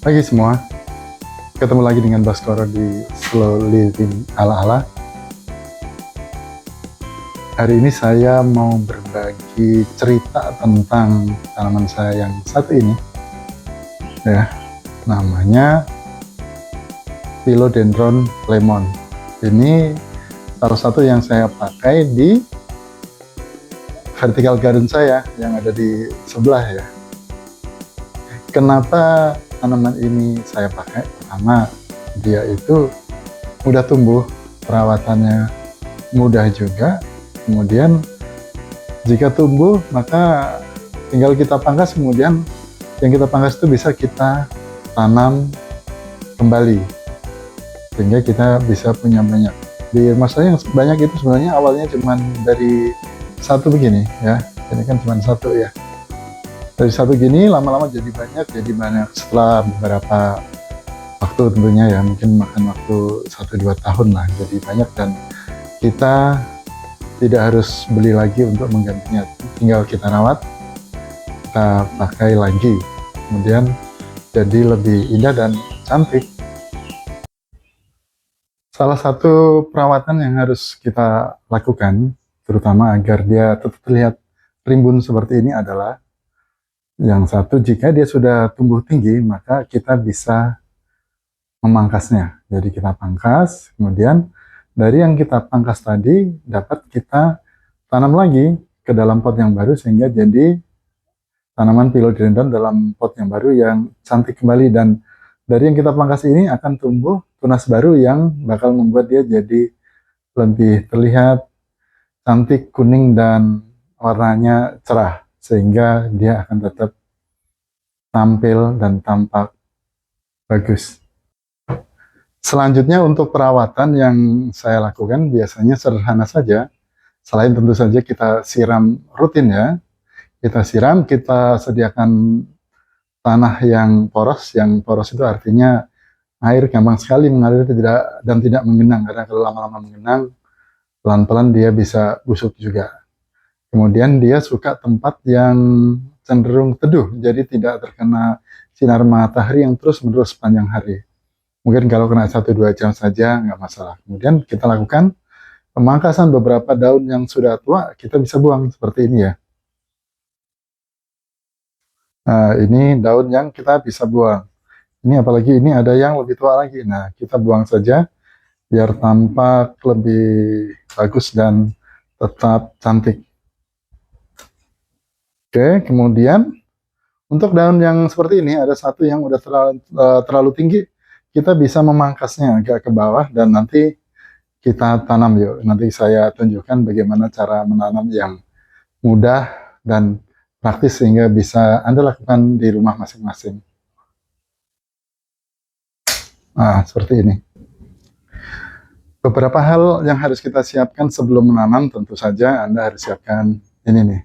Pagi semua, ketemu lagi dengan Baskoro di Slow Living Ala-ala. Hari ini saya mau berbagi cerita tentang tanaman saya yang satu ini, ya, namanya Philodendron lemon. Ini salah satu yang saya pakai di vertical garden saya yang ada di sebelah ya. Kenapa tanaman ini saya pakai? Pertama, dia itu mudah tumbuh, perawatannya mudah juga. Kemudian jika tumbuh maka tinggal kita pangkas, kemudian yang kita pangkas itu bisa kita tanam kembali sehingga kita bisa punya banyak. Di rumah saya yang banyak itu sebenarnya awalnya cuma dari satu begini ya, ini kan cuma satu ya. Dari satu gini lama-lama jadi banyak setelah beberapa waktu tentunya ya, mungkin makan waktu 1-2 tahun lah jadi banyak, dan kita tidak harus beli lagi untuk menggantinya, tinggal kita rawat, kita pakai lagi, kemudian jadi lebih indah dan cantik. Salah satu perawatan yang harus kita lakukan, terutama agar dia tetap terlihat rimbun seperti ini adalah, yang satu, jika dia sudah tumbuh tinggi, maka kita bisa memangkasnya. Jadi kita pangkas, kemudian dari yang kita pangkas tadi dapat kita tanam lagi ke dalam pot yang baru sehingga jadi tanaman philodendron dalam pot yang baru yang cantik kembali, dan dari yang kita pangkas ini akan tumbuh tunas baru yang bakal membuat dia jadi lebih terlihat cantik, kuning, dan warnanya cerah sehingga dia akan tetap tampil dan tampak bagus. Selanjutnya untuk perawatan yang saya lakukan biasanya sederhana saja. Selain tentu saja kita siram rutin ya, kita siram, kita sediakan tanah yang poros. Yang poros itu artinya air gampang sekali mengalir tidak menggenang, karena kalau lama-lama menggenang pelan-pelan dia bisa busuk juga. Kemudian dia suka tempat yang cenderung teduh, jadi tidak terkena sinar matahari yang terus-menerus sepanjang hari. Mungkin kalau kena 1-2 jam saja nggak masalah. Kemudian kita lakukan pemangkasan beberapa daun yang sudah tua, kita bisa buang seperti ini ya. Nah, ini daun yang kita bisa buang. Ini apalagi ini ada yang lebih tua lagi. Nah, kita buang saja biar tampak lebih bagus dan tetap cantik. Oke, kemudian untuk daun yang seperti ini ada satu yang udah terlalu tinggi, kita bisa memangkasnya agak ke bawah dan nanti kita tanam yuk. Nanti saya tunjukkan bagaimana cara menanam yang mudah dan praktis sehingga bisa Anda lakukan di rumah masing-masing. Nah, seperti ini. Beberapa hal yang harus kita siapkan sebelum menanam, tentu saja Anda harus siapkan ini nih,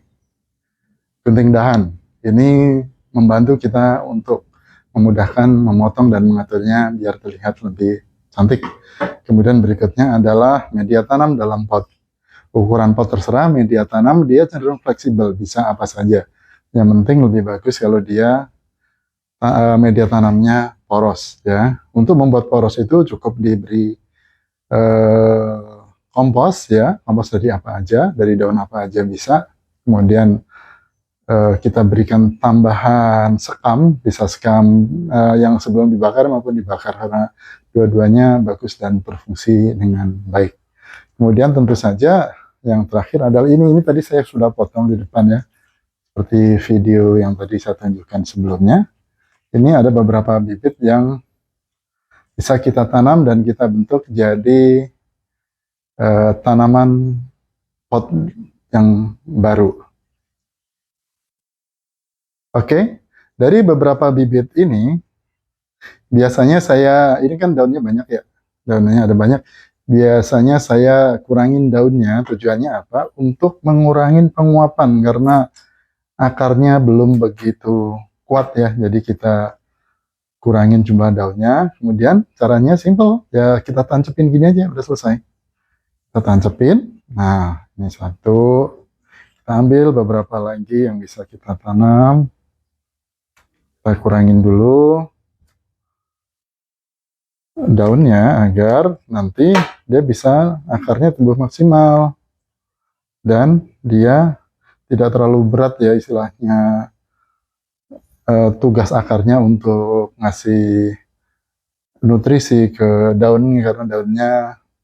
gunting dahan. Ini membantu kita untuk memudahkan memotong dan mengaturnya biar terlihat lebih cantik. Kemudian berikutnya adalah media tanam dalam pot. Ukuran pot terserah, media tanam dia cenderung fleksibel, bisa apa saja. Yang penting lebih bagus kalau dia media tanamnya poros ya. Untuk membuat poros itu cukup diberi kompos ya, kompos dari apa aja, dari daun apa aja bisa. Kemudian kita berikan tambahan sekam, bisa sekam yang sebelum dibakar maupun dibakar, karena dua-duanya bagus dan berfungsi dengan baik. Kemudian tentu saja yang terakhir adalah ini tadi saya sudah potong di depan ya, seperti video yang tadi saya tunjukkan sebelumnya. Ini ada beberapa bibit yang bisa kita tanam dan kita bentuk jadi tanaman pot yang baru. Oke, dari beberapa bibit ini, biasanya ini kan daunnya banyak ya, daunnya ada banyak. Biasanya saya kurangin daunnya, tujuannya apa? Untuk mengurangin penguapan, karena akarnya belum begitu kuat ya, jadi kita kurangin jumlah daunnya. Kemudian caranya simple, ya kita tancepin gini aja, udah selesai. Kita tancepin, nah ini satu, kita ambil beberapa lagi yang bisa kita tanam. Kita kurangin dulu. daunnya agar nanti dia bisa akarnya tumbuh maksimal dan dia tidak terlalu berat ya istilahnya, tugas akarnya untuk ngasih nutrisi ke daunnya karena daunnya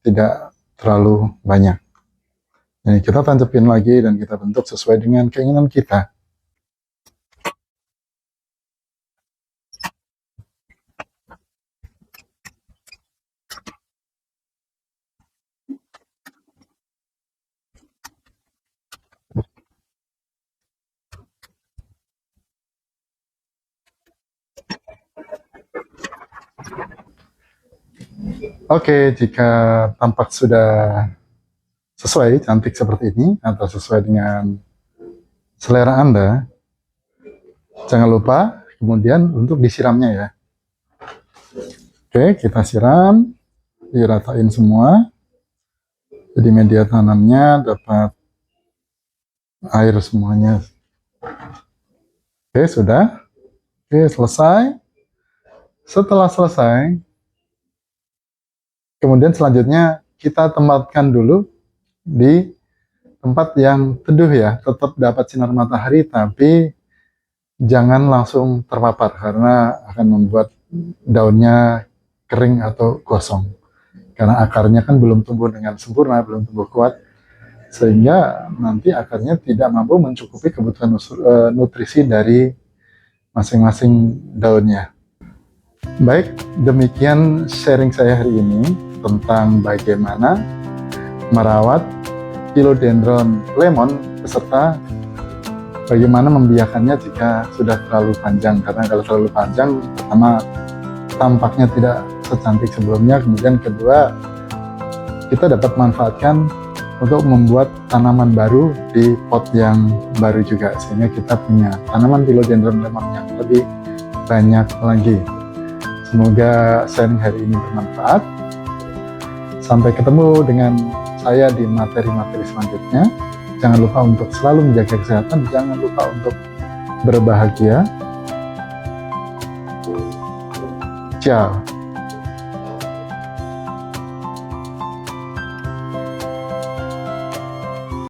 tidak terlalu banyak. Jadi kita tancapin lagi dan kita bentuk sesuai dengan keinginan kita. Oke, jika tampak sudah sesuai, cantik seperti ini, atau sesuai dengan selera Anda, jangan lupa kemudian untuk disiramnya ya. Oke, kita siram, diratain semua. Jadi media tanamnya dapat air semuanya. Oke, sudah. Oke, selesai. Setelah selesai, kemudian selanjutnya kita tempatkan dulu di tempat yang teduh ya, tetap dapat sinar matahari tapi jangan langsung terpapar karena akan membuat daunnya kering atau gosong. Karena akarnya kan belum tumbuh dengan sempurna, belum tumbuh kuat, sehingga nanti akarnya tidak mampu mencukupi kebutuhan nutrisi dari masing-masing daunnya. Baik, demikian sharing saya hari ini tentang bagaimana merawat philodendron lemon beserta bagaimana membiarkannya jika sudah terlalu panjang. Karena kalau terlalu panjang, pertama tampaknya tidak secantik sebelumnya, kemudian kedua kita dapat manfaatkan untuk membuat tanaman baru di pot yang baru juga, sehingga kita punya tanaman philodendron lemon yang lebih banyak lagi. Semoga sharing hari ini bermanfaat. Sampai ketemu dengan saya di materi-materi selanjutnya. Jangan lupa untuk selalu menjaga kesehatan, jangan lupa untuk berbahagia. Ciao.